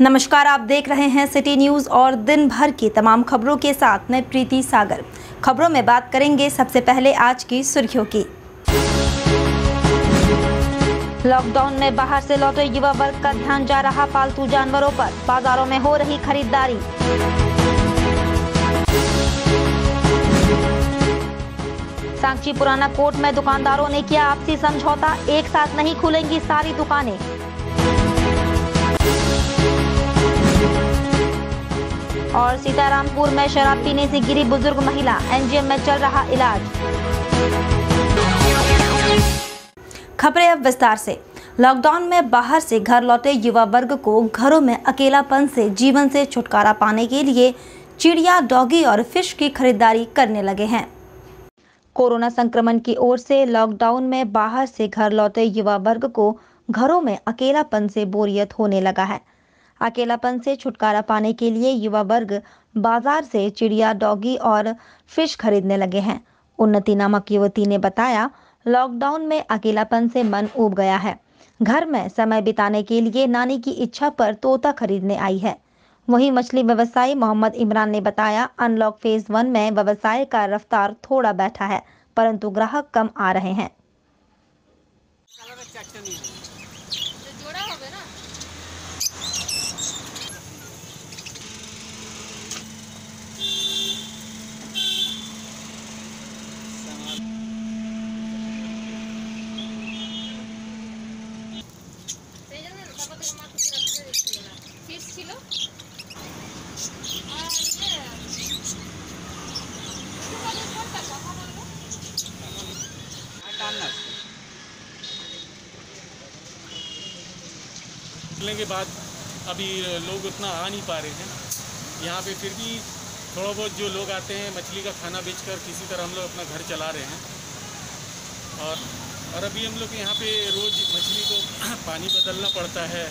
नमस्कार, आप देख रहे हैं सिटी न्यूज़ और दिन भर की तमाम खबरों के साथ मैं प्रीति सागर। खबरों में बात करेंगे सबसे पहले आज की सुर्खियों की। लॉकडाउन में बाहर से लौटे युवा वर्ग का ध्यान जा रहा पालतू जानवरों पर, बाजारों में हो रही खरीदारी। सांची पुराना कोर्ट में दुकानदारों ने किया आपसी समझौता, एक साथ नहीं खुलेंगी सारी दुकानें। और सीतारामपुर में शराब पीने से गिरी बुजुर्ग महिला, एनजीएम में चल रहा इलाज। खबरें अब विस्तार से। लॉकडाउन में बाहर से घर लौटे युवा वर्ग को घरों में अकेलापन से जीवन से छुटकारा पाने के लिए चिड़िया, डॉगी और फिश की खरीदारी करने लगे हैं। कोरोना संक्रमण की ओर से लॉकडाउन में बाहर से घर लौटे युवा वर्ग को घरों में अकेलापन से बोरियत होने लगा है। अकेलापन से छुटकारा पाने के लिए युवा वर्ग बाजार से चिड़िया, डॉगी और फिश खरीदने लगे हैं। उन्नति नामक युवती ने बताया, लॉकडाउन में अकेलापन से मन ऊब गया है। घर में समय बिताने के लिए नानी की इच्छा पर तोता खरीदने आई है। वहीं मछली व्यवसायी मोहम्मद इमरान ने बताया, अनलॉक फेज 1 में व्यवसाय का रफ्तार थोड़ा बैठा है, परंतु ग्राहक कम आ रहे हैं। निकलने के बाद अभी लोग उतना आ नहीं पा रहे हैं यहाँ पे, फिर भी थोड़ा बहुत जो लोग आते हैं मछली का खाना बेचकर किसी तरह हम लोग अपना घर चला रहे हैं। और अभी हम लोग यहाँ पे रोज़ मछली को पानी बदलना पड़ता है,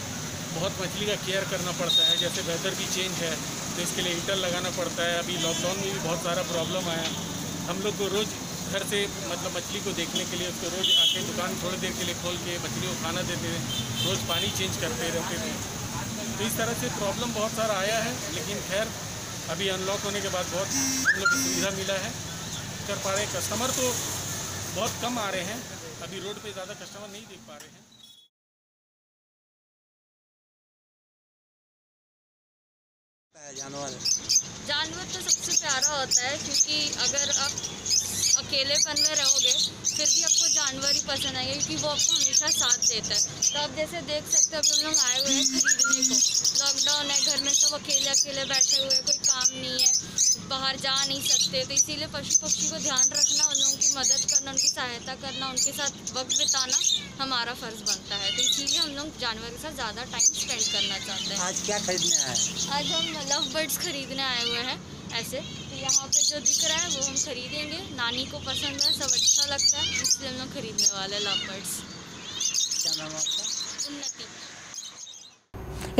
बहुत मछली का केयर करना पड़ता है। जैसे वेदर भी चेंज है तो इसके लिए हीटर लगाना पड़ता है। अभी लॉकडाउन में भी बहुत सारा प्रॉब्लम आया। हम लोग को रोज़ घर से मतलब मछली को देखने के लिए उसको रोज़ आके दुकान थोड़ी देर के लिए खोल के मछली को खाना देते थे, रोज़ पानी चेंज करते रहते थे। तो इस तरह से प्रॉब्लम बहुत सारा आया है, लेकिन खैर अभी अनलॉक होने के बाद बहुत हम लोग को सुविधा मिला है, कर पा रहे हैं। कस्टमर तो बहुत कम आ रहे हैं, अभी रोड पे ज़्यादा कस्टमर नहीं देख पा रहे हैं। जानवर तो सबसे प्यारा होता है, क्योंकि अगर आप अकेलेपन में रहोगे फिर भी आपको जानवर ही पसंद आएंगे, क्योंकि वो आपको हमेशा साथ देता है। तो आप जैसे देख सकते हो, अभी हम लोग आए हुए हैं खरीदने को। लॉकडाउन है, घर में सब अकेले अकेले बैठे हुए हैं, कोई काम नहीं है, बाहर जा नहीं सकते। तो इसीलिए पशु पक्षी को ध्यान रखना, उन लोगों की मदद करना, उनकी सहायता करना, उनके साथ वक्त बिताना हमारा फ़र्ज़ बनता है। तो इसीलिए हम लोग जानवर के साथ ज़्यादा टाइम स्पेंड करना चाहते हैं। आज क्या खरीदने आए हैं? आज हम लव बर्ड्स खरीदने आए हुए हैं। ऐसे तो यहाँ पे जो दिख रहा है वो हम खरीदेंगे, नानी को पसंद है, सब अच्छा लगता है, इसलिए हम लोग खरीदने वाले लव बर्ड्स। क्या नाम है आपका? उन्नति।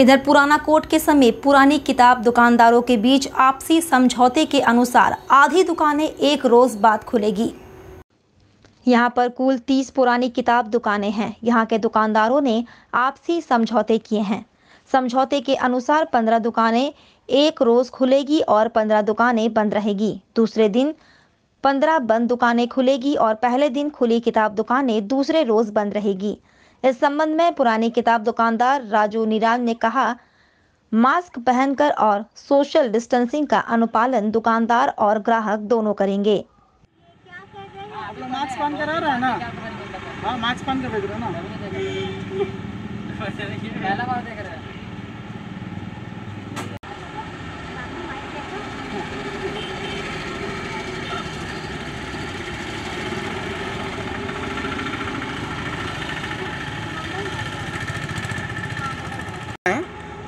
इधर पुराना कोर्ट के समीप पुरानी किताब दुकानदारों के बीच आपसी समझौते के अनुसार आधी दुकानें एक रोज बाद खुलेगी। यहाँ पर कुल 30 पुरानी किताब दुकानें हैं। यहाँ के दुकानदारों ने आपसी समझौते किए हैं। समझौते के अनुसार 15 दुकानें एक रोज खुलेगी और 15 दुकानें बंद रहेगी। दूसरे दिन 15 बंद दुकानें खुलेगी और पहले दिन खुली किताब दुकानें दूसरे रोज बंद रहेगी। इस संबंध में पुरानी किताब दुकानदार राजू निराल ने कहा, मास्क पहनकर और सोशल डिस्टेंसिंग का अनुपालन दुकानदार और ग्राहक दोनों करेंगे। आप लोग मास्क पहन कर आ रहे हैं ना? हाँ, मास्क पहन कर भेज रहे हो ना? पहला बार देख रहे हैं।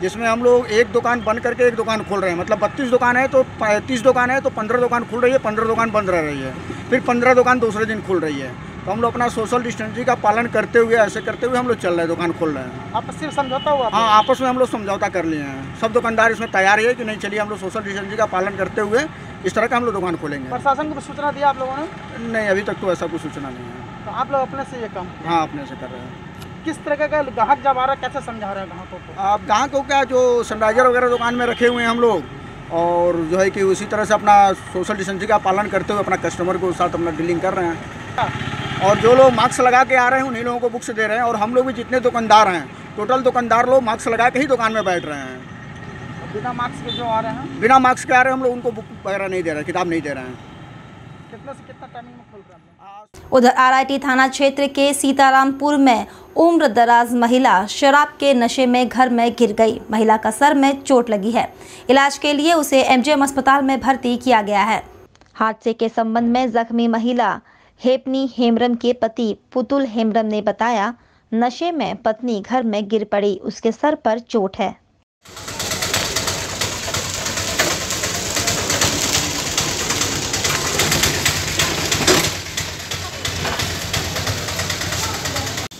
जिसमें हम लोग एक दुकान बंद करके एक दुकान खोल रहे हैं। मतलब 32 दुकान है तो 30 दुकान है तो 15 दुकान खुल रही है, 15 दुकान बंद रह रही है, फिर 15 दुकान दूसरे दिन खुल रही है। तो हम लोग अपना सोशल डिस्टेंसिंग का पालन करते हुए, ऐसे करते हुए हम लोग चल रहे हैं, दुकान खोल रहे हैं। आपस में समझौता हुआ? हाँ, आपस में हम लोग समझौता कर लिए हैं। सब दुकानदार इसमें तैयार है कि नहीं, चलिए हम लोग सोशल डिस्टेंसिंग का पालन करते हुए इस तरह का हम लोग दुकान खोलेंगे। प्रशासन को सूचना दिया आप लोगों ने? नहीं, अभी तक तो ऐसा कोई सूचना नहीं है। तो आप लोग अपने से ये काम? हाँ, अपने से कर रहे हैं। किस तरह का ग्राहक जब आ रहा है कैसे समझा रहे हैं ग्राहकों को? आप ग्राहकों को क्या, जो सैनिटाइजर वगैरह दुकान में रखे हुए हैं हम लोग, और जो है कि उसी तरह से अपना सोशल डिस्टेंसिंग का पालन करते हुए अपना कस्टमर के साथ अपना डीलिंग कर रहे हैं। और जो लोग मास्क लगा के आ रहे हैं उन्हीं लोगों को बुक्स दे रहे हैं। और हम लोग भी जितने दुकानदार हैं, टोटल दुकानदार लोग मास्क लगा के ही दुकान में बैठ रहे हैं। बिना मास्क के जो आ रहे हैं, बिना मास्क के आ रहे हैं, हम लोग उनको बुक वगैरह नहीं दे रहे, किताब नहीं दे रहे हैं। कितना से कितना टाइमिंग में खोल रहे हैं? उधर आरआईटी थाना क्षेत्र के सीतारामपुर में उम्र दराज महिला शराब के नशे में घर में गिर गई। महिला का सर में चोट लगी है। इलाज के लिए उसे एमजीएम अस्पताल में भर्ती किया गया है। हादसे के संबंध में जख्मी महिला हेपनी हेम्ब्रम के पति पुतुल हेम्ब्रम ने बताया, नशे में पत्नी घर में गिर पड़ी, उसके सर पर चोट है।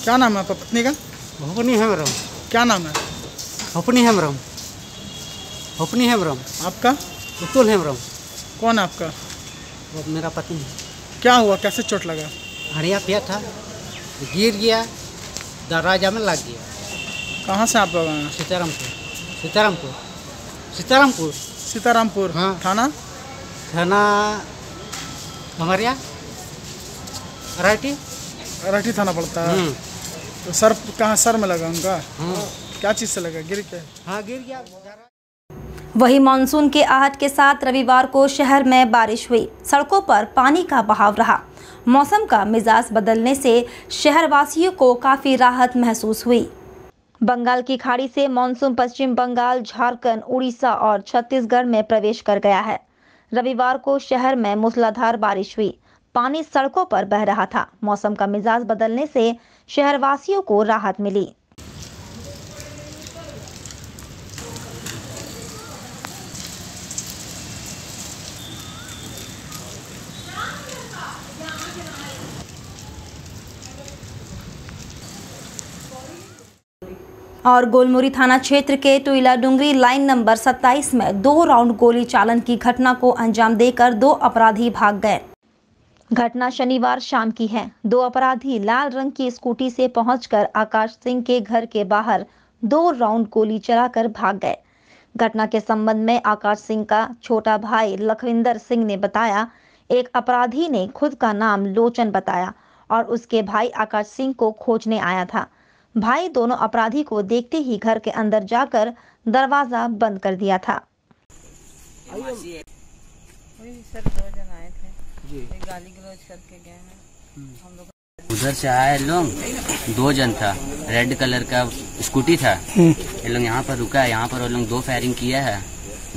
क्या नाम है आपका पत्नी का? होपनी हेम्ब्रम। क्या नाम है? होपनी हेम्ब्रम। होपनी हेम्ब्रम। आपका? पुतुल हेम्ब्रम। कौन है आपका? वो मेरा पति है। क्या हुआ, कैसे चोट लगा? हड़िया पिया था, गिर गया, दरवाजा में लग गया। कहाँ से आप लोग आए? सीतारामपुर। सीतारामपुर। सीतारामपुर। सीतारामपुर। हाँ। थाना? थाना हमारे यहाँ आरआईटी। आरआईटी थाना पड़ता है। तो सर कहाँ, सर में लगा उनका? क्या चीज़ से लगा, गिर के? हाँ, गिर गया। वही मानसून के आहट के साथ रविवार को शहर में बारिश हुई। सड़कों पर पानी का बहाव रहा। मौसम का मिजाज बदलने से शहरवासियों को काफी राहत महसूस हुई। बंगाल की खाड़ी से मानसून पश्चिम बंगाल, झारखंड, उड़ीसा और छत्तीसगढ़ में प्रवेश कर गया है। रविवार को शहर में मूसलाधार बारिश हुई। पानी सड़कों पर बह रहा था। मौसम का मिजाज बदलने से शहरवासियों को राहत मिली। और गोलमुरी थाना क्षेत्र के टुइला डुंगरी लाइन नंबर 27 में 2 राउंड गोली चालन की घटना को अंजाम देकर 2 अपराधी भाग गए। घटना शनिवार शाम की है। 2 अपराधी लाल रंग की स्कूटी से पहुंचकर आकाश सिंह के घर के बाहर 2 राउंड गोली चलाकर भाग गए। घटना के संबंध में आकाश सिंह का छोटा भाई लखविंदर सिंह ने बताया, एक अपराधी ने खुद का नाम लोचन बताया और उसके भाई आकाश सिंह को खोजने आया था। भाई दोनों अपराधी को देखते ही घर के अंदर जाकर दरवाजा बंद कर दिया था। सर 2 जन आए थे, गाली गलौज करके गए हैं। हम लोग उधर से आए लोग, 2 जन था, रेड कलर का स्कूटी था। ये लोग यहाँ पर रुका है, यहाँ पर वो लोग 2 फायरिंग किया है।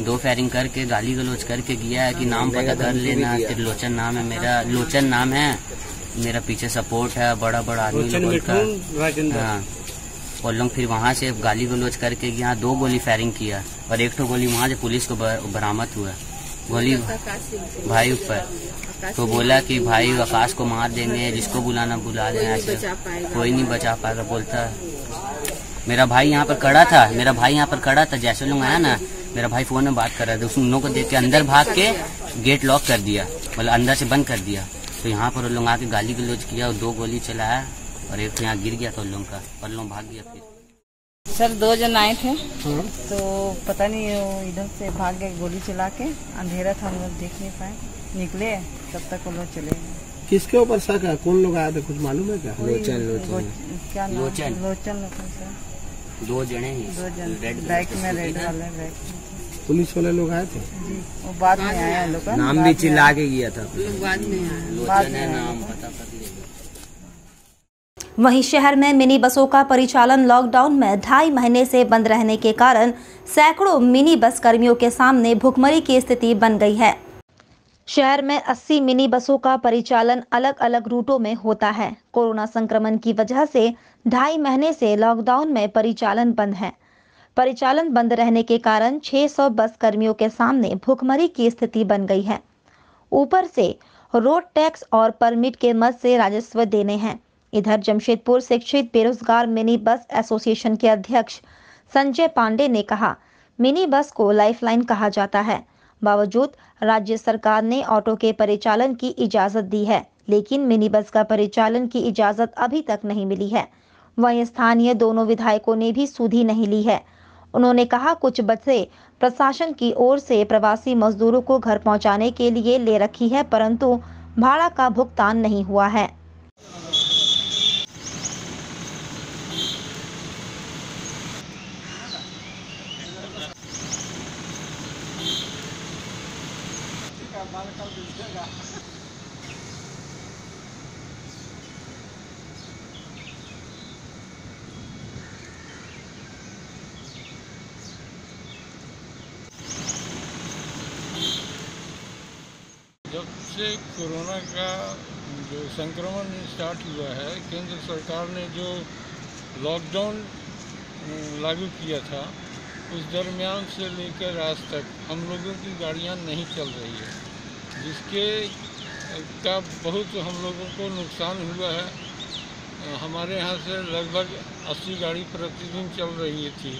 2 फायरिंग करके गाली गलौज करके गया है कि नाम पता कर लेना, फिर लोचन नाम है मेरा, लोचन नाम है मेरा, पीछे सपोर्ट है, बड़ा बड़ा आदमी लोगों का। हाँ, और लोग फिर वहाँ से गाली गलौज करके यहाँ 2 गोली फायरिंग किया और 1 गोली वहाँ से पुलिस को बरामद हुआ। गोली भाई ऊपर तो बोला कि भाई आकाश को मार देंगे, जिसको बुलाना बुला लें, ऐसे कोई नहीं बचा पाएगा बोलता। मेरा भाई यहाँ पर खड़ा था, जैसे लोग आया ना, मेरा भाई फोन में बात कर रहा था, उन लोगों को देख के अंदर भाग के गेट लॉक कर दिया, मतलब अंदर से बंद कर दिया। तो यहाँ पर लोग आके गाली गलौज किया और 2 गोली चलाया और एक यहाँ गिर गया तो लोगों का, और लोग भाग गया। फिर सर 2 जन आए थे, तो पता नहीं वो इधर से भाग गए गोली चला के। अंधेरा था, हम लोग देख नहीं पाए, निकले तब तक वो लोग चले गए। किसके ऊपर शक है, कौन लोग आए थे, कुछ मालूम है क्या? क्या नाम? लोचन सर 2 जने ही, 2 जन बाइक में, रेड वाले बाइक में। पुलिस वाले लोग आए थे? जी, वो बाद में आया लोग, नाम भी चिल्ला के गया था, बाद में आया, लोचन है नाम पता कर लिया। वहीं शहर में मिनी बसों का परिचालन लॉकडाउन में 2.5 महीने से बंद रहने के कारण सैकड़ों मिनी बस कर्मियों के सामने भुखमरी की स्थिति बन गई है। शहर में 80 मिनी बसों का परिचालन अलग अलग रूटों में होता है। कोरोना संक्रमण की वजह से 2.5 महीने से लॉकडाउन में परिचालन बंद है। परिचालन बंद रहने के कारण 600 बस कर्मियों के सामने भुखमरी की स्थिति बन गई है। ऊपर से रोड टैक्स और परमिट के मद से राजस्व देने हैं। इधर जमशेदपुर शिक्षित बेरोजगार मिनी बस एसोसिएशन के अध्यक्ष संजय पांडे ने कहा, मिनी बस को लाइफलाइन कहा जाता है। बावजूद राज्य सरकार ने ऑटो के परिचालन की इजाजत दी है, लेकिन मिनी बस का परिचालन की इजाजत अभी तक नहीं मिली है। वहीं स्थानीय दोनों विधायकों ने भी सुधि नहीं ली है। उन्होंने कहा कुछ बसें प्रशासन की ओर से प्रवासी मजदूरों को घर पहुंचाने के लिए ले रखी है, परंतु भाड़ा का भुगतान नहीं हुआ है। जब से कोरोना का जो संक्रमण स्टार्ट हुआ है, केंद्र सरकार ने जो लॉकडाउन लागू किया था, उस दरमियान से लेकर आज तक हम लोगों की गाड़ियां नहीं चल रही है, जिसके का बहुत हम लोगों को नुकसान हुआ है। हमारे यहाँ से लगभग 80 गाड़ी प्रतिदिन चल रही थी,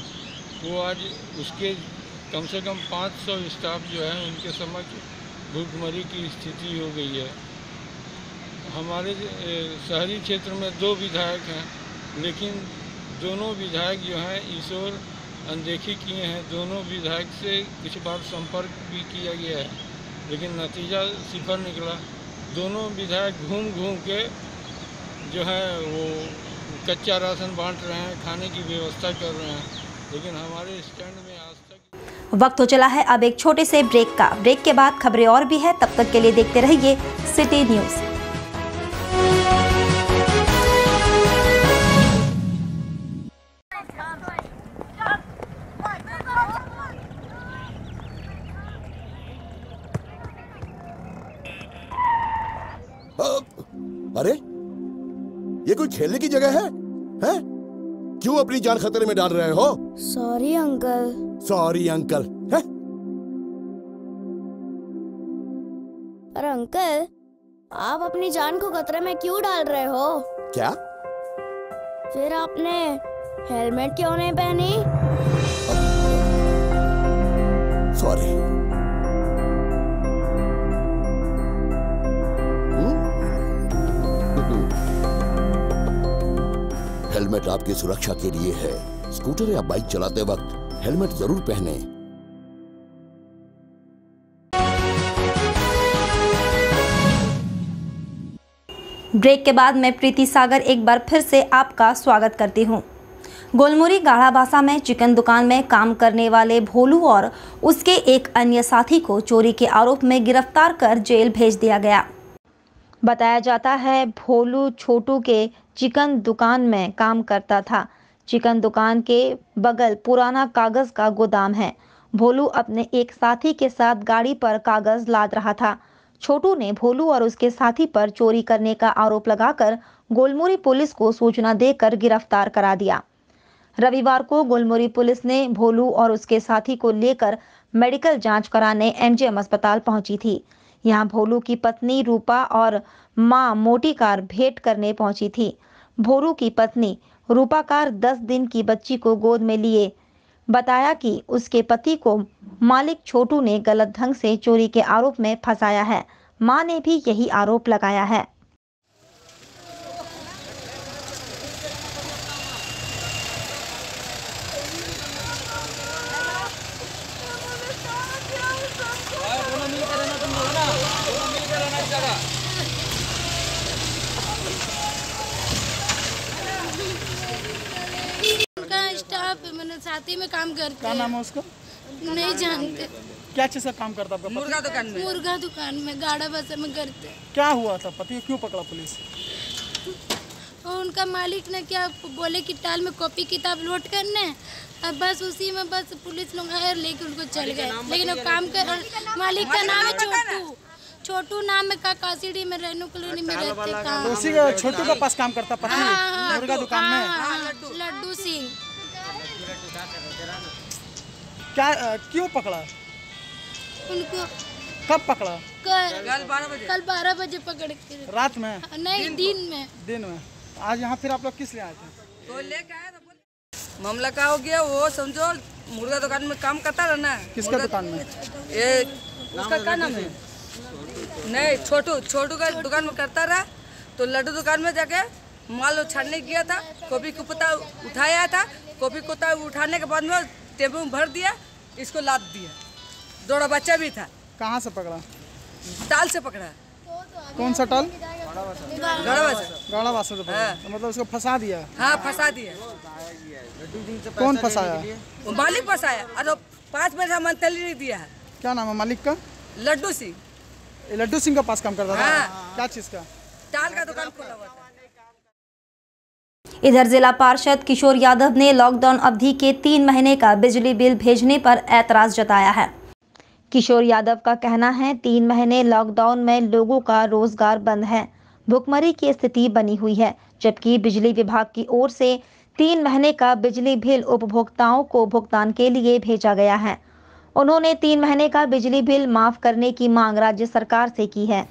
वो आज उसके कम से कम 500 स्टाफ जो है उनके समक्ष भूखमरी की स्थिति हो गई है। हमारे शहरी क्षेत्र में 2 विधायक हैं, लेकिन दोनों विधायक जो हैं इस ओर अनदेखी किए हैं। दोनों विधायक से कुछ बार संपर्क भी किया गया है, लेकिन नतीजा सिफर निकला। दोनों विधायक घूम घूम के जो है वो कच्चा राशन बांट रहे हैं, खाने की व्यवस्था कर रहे हैं, लेकिन हमारे स्टैंड में आज तक। वक्त हो चला है अब एक छोटे से ब्रेक का। ब्रेक के बाद खबरें और भी है, तब तक के लिए देखते रहिए सिटी न्यूज़। अरे ये कोई खेलने की जगह है? हैं? क्यों अपनी जान खतरे में डाल रहे हो? Sorry uncle. सॉरी अंकल है? पर अंकल, आप अपनी जान को खतरे में क्यों डाल रहे हो? क्या? फिर आपने हेलमेट क्यों नहीं पहनी? सॉरी। हेलमेट आपकी सुरक्षा के लिए है। स्कूटर या बाइक चलाते वक्त हेलमेट जरूर पहने। ब्रेक के बाद मैं प्रीति सागर एक बार फिर से आपका स्वागत करती हूं। गोलमुरी गाढ़ाबासा में चिकन दुकान में काम करने वाले भोलू और उसके एक अन्य साथी को चोरी के आरोप में गिरफ्तार कर जेल भेज दिया गया। बताया जाता है भोलू छोटू के चिकन दुकान में काम करता था। चिकन दुकान के बगल पुराना कागज का गोदाम है। भोलू अपने एक साथी के साथ गाड़ी पर कागज लाद रहा था। छोटू ने भोलू और उसके साथी पर चोरी करने का आरोप लगाकर गोलमुरी पुलिस को सूचना देकर गिरफ्तार करा दिया। रविवार को गोलमुरी पुलिस ने भोलू और उसके साथी को लेकर मेडिकल जांच कराने एमजीएम अस्पताल पहुंची थी। यहां भोलू की पत्नी रूपा और मां मोटी कार भेंट करने पहुंची थी। भोलू की पत्नी रूपा कार 10 दिन की बच्ची को गोद में लिए बताया कि उसके पति को मालिक छोटू ने गलत ढंग से चोरी के आरोप में फंसाया है। मां ने भी यही आरोप लगाया है। स्टाफ मैंने साथी में काम करते। क्या नाम है उसका? नहीं जानते। क्या चीज़ का काम करता आपका? मुर्गा दुकान में। मुर्गा दुकान में गाढ़ाबासा में करते। क्या हुआ था? पति क्यों पकड़ा पुलिस? और उनका मालिक ने क्या बोले कि टाल में कॉपी किताब लोड करने, अब बस उसी में बस पुलिस लोग आए लेके उनको चल गए। लेकिन वो काम कर मालिक का नाम है छोटू। छोटू नाम है, काकासीडी में रेनू कॉलोनी में रहते काम। उसी छोटू के पास काम करता पत्नी मुर्गा दुकान में। लड्डू सिंह। क्या क्यों पकड़ा उनको? कब पकड़ा? कल 12 बजे पकड़ के। रात में? नहीं, दिन में। आज यहाँ फिर आप लोग किस लिए आए थे? तो लेके आए थे। मामला क्या हो गया, वो समझो मुर्गा दुकान में काम करता रहा ना। किसका दुकान में? ये उसका क्या नाम है? नहीं, छोटू का दुकान में करता रहा। तो लड्डू दुकान में जाके माल छाड़ने गया था, कॉपी कुत्ता उठाया था, कॉपी कुत्ता उठाने के बाद में टेम्पो में भर दिया, इसको लाद दिया। 2 बच्चा भी था। कहाँ से पकड़ा? टाल से पकड़ा। कौन सा टाल? गाड़ावा से पकड़ा। तो मतलब उसको फंसा दिया? हाँ, फंसा दिया। कौन फंसाया? मालिक फंसाया और 5 मिनट मंथली दिया है। क्या नाम है मालिक का? लड्डू सिंह। लड्डू सिंह का पास काम करता था? हाँ। क्या चीज का? टाल का दुकान खोला हुआ था। इधर जिला पार्षद किशोर यादव ने लॉकडाउन अवधि के 3 महीने का बिजली बिल भेजने पर ऐतराज जताया है। किशोर यादव का कहना है 3 महीने लॉकडाउन में लोगों का रोजगार बंद है, भुखमरी की स्थिति बनी हुई है, जबकि बिजली विभाग की ओर से 3 महीने का बिजली बिल उपभोक्ताओं को भुगतान के लिए भेजा गया है। उन्होंने 3 महीने का बिजली बिल माफ करने की मांग राज्य सरकार से की है।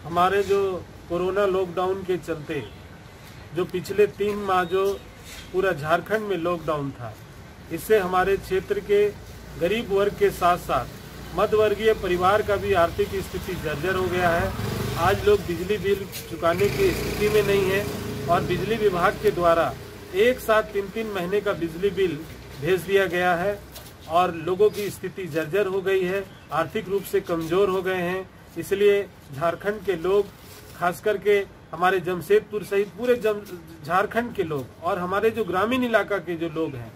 हमारे जो कोरोना लॉकडाउन के चलते जो पिछले 3 माह जो पूरा झारखंड में लॉकडाउन था, इससे हमारे क्षेत्र के गरीब वर्ग के साथ साथ मध्यवर्गीय परिवार का भी आर्थिक स्थिति जर्जर हो गया है। आज लोग बिजली बिल चुकाने की स्थिति में नहीं है और बिजली विभाग के द्वारा एक साथ 3-3 महीने का बिजली बिल भेज दिया गया है और लोगों की स्थिति जर्जर हो गई है, आर्थिक रूप से कमजोर हो गए हैं। इसलिए झारखंड के लोग, खास करके हमारे जमशेदपुर सहित पूरे झारखंड के लोग और हमारे जो ग्रामीण इलाका के जो लोग हैं,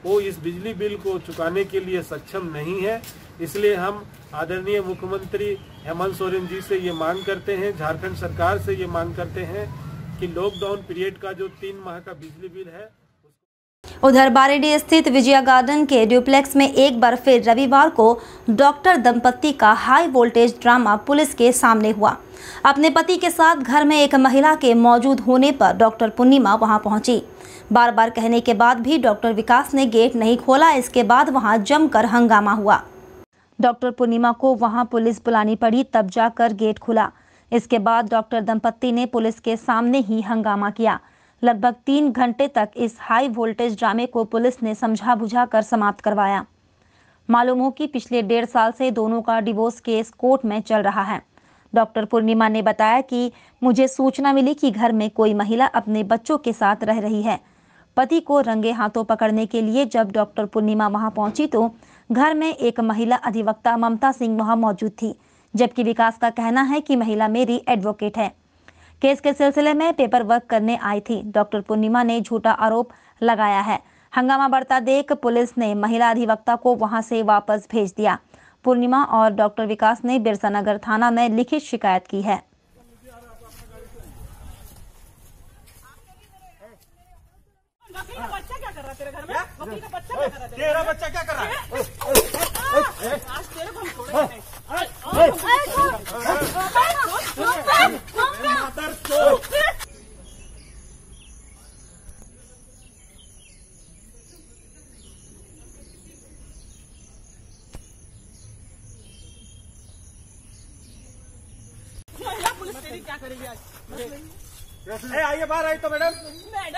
वो इस बिजली बिल को चुकाने के लिए सक्षम नहीं है। इसलिए हम आदरणीय मुख्यमंत्री हेमंत सोरेन जी से ये मांग करते हैं, झारखंड सरकार से ये मांग करते हैं कि लॉकडाउन पीरियड का जो 3 माह का बिजली बिल है। उधर बारेडी स्थित विजया गार्डन के ड्यूप्लेक्स में एक बार फिर रविवार को डॉक्टर दंपत्ति का हाई वोल्टेज ड्रामा पुलिस के सामने हुआ। अपने पति के साथ घर में एक महिला के मौजूद होने पर डॉक्टर पूर्णिमा वहां पहुंची। बार बार कहने के बाद भी डॉक्टर विकास ने गेट नहीं खोला। इसके बाद वहां जमकर हंगामा हुआ। डॉक्टर पूर्णिमा को वहां पुलिस बुलानी पड़ी, तब जाकर गेट खुला। इसके बाद डॉक्टर दंपत्ति ने पुलिस के सामने ही हंगामा किया। लगभग 3 घंटे तक इस हाई वोल्टेज ड्रामे को पुलिस ने समझा बुझा कर समाप्त करवाया। मालूम हो कि पिछले 1.5 साल से दोनों का डिवोर्स केस कोर्ट में चल रहा है। डॉक्टर पूर्णिमा ने बताया कि मुझे सूचना मिली कि घर में कोई महिला अपने बच्चों के साथ रह रही है। पति को रंगे हाथों पकड़ने के लिए जब डॉक्टर पूर्णिमा वहां पहुंची तो घर में एक महिला अधिवक्ता ममता सिंह वहां मौजूद थी, जबकि विकास का कहना है कि महिला मेरी एडवोकेट है। केस के सिलसिले में पेपर वर्क करने आई थी। डॉक्टर पूर्णिमा ने झूठा आरोप लगाया है। हंगामा बढ़ता देख पुलिस ने महिला अधिवक्ता को वहां से वापस भेज दिया। पूर्णिमा और डॉक्टर विकास ने बिरसानगर थाना में लिखित शिकायत की है। बच्चा क्या कर रहा है तेरे घर में? वकील का बच्चा क्या कर रहा है? तेरा बच्चा क्या कर रहा है? आज तेरे को हम छोड़ेंगे। पुलिस तेरी क्या करेगी आज? आइए बाहर आई तो मैडम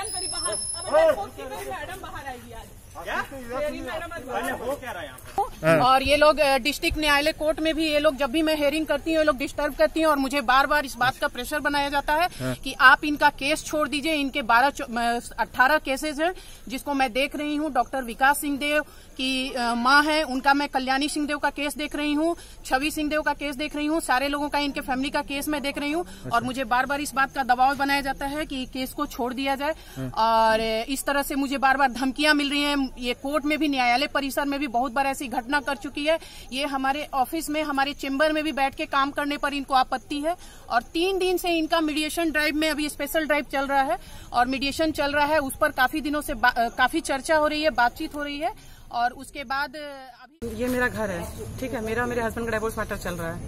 करी बाहर। अब मैडम बाहर आएगी आज। क्या? हो क्या रहा है यहाँ पे? और ये लोग डिस्ट्रिक्ट न्यायालय कोर्ट में भी ये लोग जब भी मैं हेयरिंग करती हूँ ये लोग डिस्टर्ब करती हैं और मुझे बार बार इस बात का प्रेशर बनाया जाता है कि आप इनका केस छोड़ दीजिए। इनके 18 केसेज हैं जिसको मैं देख रही हूँ। डॉक्टर विकास सिंहदेव की माँ है, उनका मैं कल्याणी सिंहदेव का केस देख रही हूँ, छवि सिंहदेव का केस देख रही हूँ, सारे लोगों का इनके फैमिली का केस मैं देख रही हूँ। और मुझे बार बार इस बात का दबाव बनाया जाता है कि केस को छोड़ दिया जाए और इस तरह से मुझे बार बार धमकियां मिल रही हैं। ये कोर्ट में भी, न्यायालय परिसर में भी बहुत बार ऐसी घटना कर चुकी है। ये हमारे ऑफिस में, हमारे चेंबर में भी बैठ के काम करने पर इनको आपत्ति है। और 3 दिन से इनका मीडिएशन ड्राइव में, अभी स्पेशल ड्राइव चल रहा है और मीडिएशन चल रहा है, उस पर काफी दिनों से काफी चर्चा हो रही है, बातचीत हो रही है। और उसके बाद अभी ये मेरा घर है, ठीक है, मेरा मेरे हस्बैंड का डिवोर्स मैटर चल रहा है।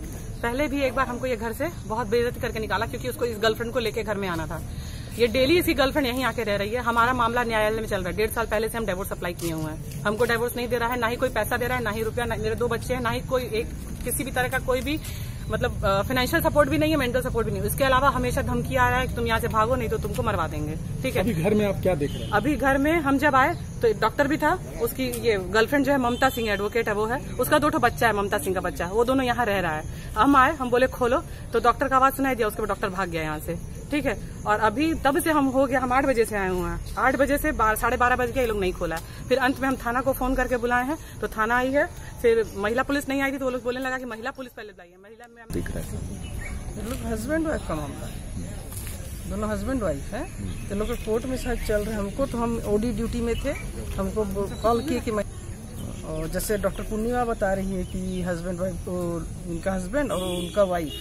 पहले भी एक बार हमको ये घर से बहुत बेइज्जती करके निकाला क्योंकि उसको इस गर्लफ्रेंड को लेके घर में आना था। ये डेली इसकी गर्लफ्रेंड यहीं आके रह रही है। हमारा मामला न्यायालय में चल रहा है। 1.5 साल पहले से हम डिवोर्स अप्लाई किए हुए हैं। हमको डिवोर्स नहीं दे रहा है, ना ही कोई पैसा दे रहा है, ना ही रुपया। मेरे 2 बच्चे हैं, ना ही कोई किसी भी तरह का कोई भी मतलब फाइनेंशियल सपोर्ट भी नहीं है, मेंटल सपोर्ट भी नहीं है। इसके अलावा हमेशा धमकी आ रहा है कि तुम यहाँ से भागो नहीं तो तुमको मरवा देंगे। ठीक है, अभी घर में आप क्या देख रहे हैं? अभी घर में हम जब आए तो डॉक्टर भी था, उसकी ये गर्लफ्रेंड जो है ममता सिंह एडवोकेट है वो है, उसका 2 बच्चा है, ममता सिंह का बच्चा, वो दोनों यहाँ रह रहा है। हम आए, हम बोले खोलो, तो डॉक्टर का आवाज सुनाई दिया, उसके बाद डॉक्टर भाग गया यहाँ से। ठीक है, और अभी तब से हम हो गया, हम 8 बजे से आए हुए हैं। 8 बजे से 12:30 बजे के ये लोग नहीं खोला है। फिर अंत में हम थाना को फोन करके बुलाए हैं, तो थाना आई है। फिर महिला पुलिस नहीं आई थी तो वो लोग बोलने लगा कि महिला पुलिस पहले बुलाई है। महिला में दिख रहा है लोग हस्बैंड वाइफ का मामला है, दोनों हस्बैंड वाइफ है। तो लोग कोर्ट में शायद चल रहे हैं। हमको तो हम ओडी ड्यूटी में थे, हमको कॉल किए कि और जैसे डॉक्टर पूर्णिमा बता रही है कि हस्बैंड वाइफ को, उनका हस्बैंड और उनका वाइफ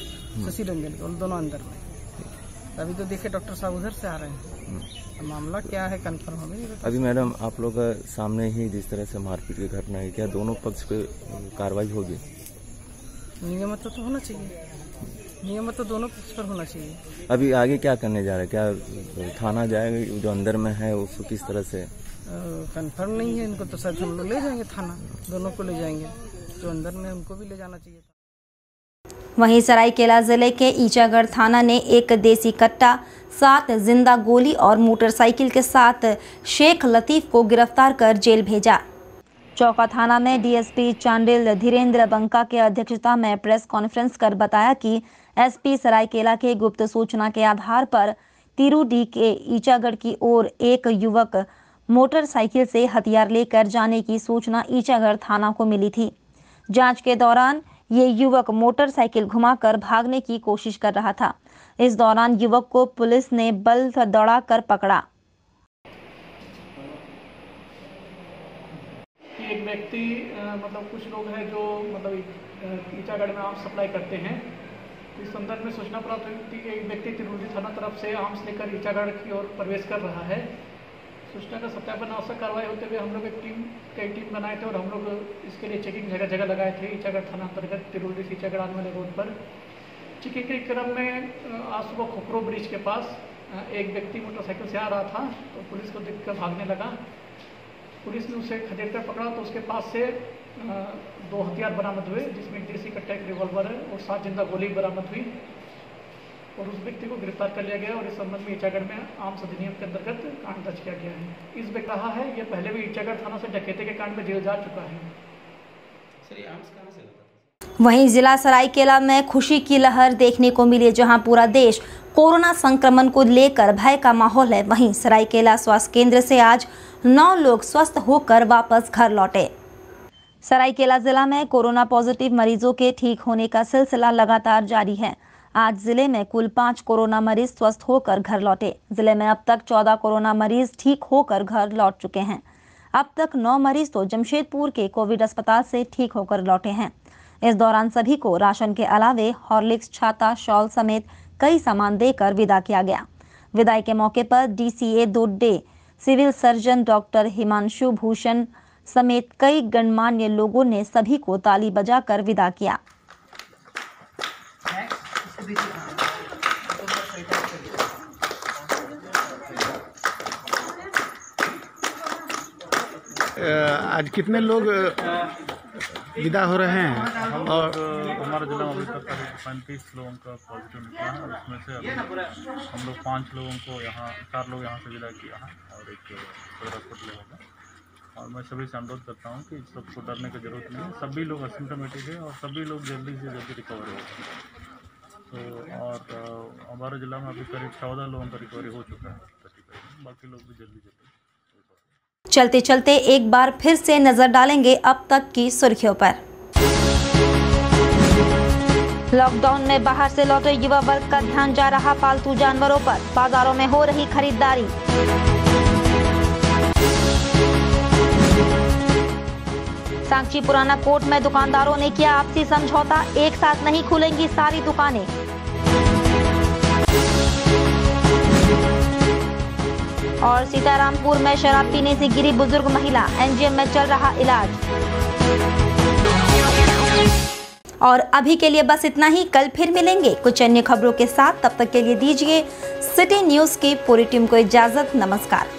शशि रंजन और दोनों अंदर में। अभी तो देखे डॉक्टर साहब उधर से आ रहे हैं, मामला क्या है कंफर्म हमें। अभी मैडम आप लोग सामने ही जिस तरह से मारपीट की घटना है, क्या दोनों पक्ष पे कार्रवाई होगी? नियमित तो होना चाहिए, नियमित तो दोनों पक्ष पर होना चाहिए। अभी आगे क्या करने जा रहे हैं? क्या थाना जाएगा? जो अंदर में है उसको किस तरह से कंफर्म नहीं है इनको, तो शायद हम लोग ले जाएंगे थाना, दोनों को ले जाएंगे। जो अंदर में उनको भी ले जाना चाहिए। वहीं सरायकेला जिले के ईचागढ़ थाना ने एक देसी कट्टा, 7 जिंदा गोली और मोटरसाइकिल के साथ शेख लतीफ को गिरफ्तार कर जेल भेजा। चौका थाना में डीएसपी चांडिल धीरेन्द्र बंका के अध्यक्षता में प्रेस कॉन्फ्रेंस कर बताया कि एसपी सरायकेला के गुप्त सूचना के आधार पर तिरुडी के ईचागढ़ की ओर एक युवक मोटरसाइकिल से हथियार लेकर जाने की सूचना ईचागढ़ थाना को मिली थी। जांच के दौरान ये युवक मोटरसाइकिल घुमाकर भागने की कोशिश कर रहा था। इस दौरान युवक को पुलिस ने बल दौड़ाकर पकड़ा। एक व्यक्ति मतलब कुछ लोग हैं जो मतलब ईचागढ़ में आर्म्स सप्लाई करते हैं। इस संदर्भ में सूचना प्राप्त हुई थी कि एक व्यक्ति तिरुडी थाना तरफ से आर्म्स लेकर ईचागढ़ की ओर प्रवेश कर रहा है। सूचना का सत्यापन आवश्यक कार्रवाई होते हुए हम लोग कई टीम बनाए थे और हम लोग इसके लिए चेकिंग जगह जगह लगाए थे। ईचागढ़ थाना अंतर्गत तिरुडी से ईचागढ़ आने वाले रोड पर चेकिंग के क्रम में आज सुबह खोखरो ब्रिज के पास एक व्यक्ति मोटरसाइकिल से आ रहा था, तो पुलिस को देखकर भागने लगा। पुलिस ने उसे खदेड़कर पकड़ा तो उसके पास से 2 हथियार बरामद हुए, जिसमें देसी कट्टा, एक रिवॉल्वर है और 7 जिंदा गोली बरामद हुई और उस व्यक्ति को गिरफ्तार कर लिया गया। और इस संबंध में ईचागढ़ में आर्म्स अधिनियम के अंतर्गत कांड दर्ज किया गया है। इस व्यक्ति रहा है, ये पहले भी ईचागढ़ थाना से डकैती के कांड में जेल जा चुका है। वहीं जिला सरायकेला में खुशी की लहर देखने को मिली, जहां पूरा देश कोरोना संक्रमण को लेकर भय का माहौल है। वहीं सरायकेला स्वास्थ्य केंद्र से आज 9 लोग स्वस्थ होकर वापस घर लौटे। सरायकेला जिला में कोरोना पॉजिटिव मरीजों के ठीक होने का सिलसिला लगातार जारी है। आज जिले में कुल 5 कोरोना मरीज स्वस्थ होकर घर लौटे। जिले में अब तक 14 कोरोना मरीज ठीक होकर घर लौट चुके हैं। अब तक 9 मरीज तो जमशेदपुर के कोविड अस्पताल से ठीक होकर लौटे हैं। इस दौरान सभी को राशन के अलावे हॉर्लिक्स, छाता, शॉल समेत कई सामान देकर विदा किया गया। विदाई के मौके पर DCA दोड्डे, civil surgeon doctor Himanshu Bhushan समेत कई गणमान्य लोगों ने सभी को ताली बजाकर विदा किया। आज कितने लोग विदा हो रहे हैं? और हमारे जिला में अभी तक 35 लोगों का पॉजिटिव निकला है। उसमें से अभी हम लोग 5 लोगों को यहाँ, 4 लोग यहाँ से विदा किया है और एक हॉस्पिटल होगा। और मैं सभी से अनुरोध करता हूँ कि सबको डरने की जरूरत नहीं है। सभी लोग असिम्प्टोमेटिक है और सभी लोग जल्दी से जल्दी रिकवर हो। तो और हमारे जिला में अभी करीब 14 लोगों का रिकवरी हो चुका है, बाकी लोग भी जल्दी जल्दी। चलते चलते एक बार फिर से नजर डालेंगे अब तक की सुर्खियों पर। लॉकडाउन में बाहर से लौटे युवा वर्ग का ध्यान जा रहा पालतू जानवरों पर। बाजारों में हो रही खरीदारी। सांची पुराना कोर्ट में दुकानदारों ने किया आपसी समझौता, एक साथ नहीं खुलेंगी सारी दुकानें। और सीतारामपुर में शराब पीने से गिरी बुजुर्ग महिला, एनजीएम में चल रहा इलाज। और अभी के लिए बस इतना ही। कल फिर मिलेंगे कुछ अन्य खबरों के साथ। तब तक के लिए दीजिए सिटी न्यूज़ की पूरी टीम को इजाज़त। नमस्कार।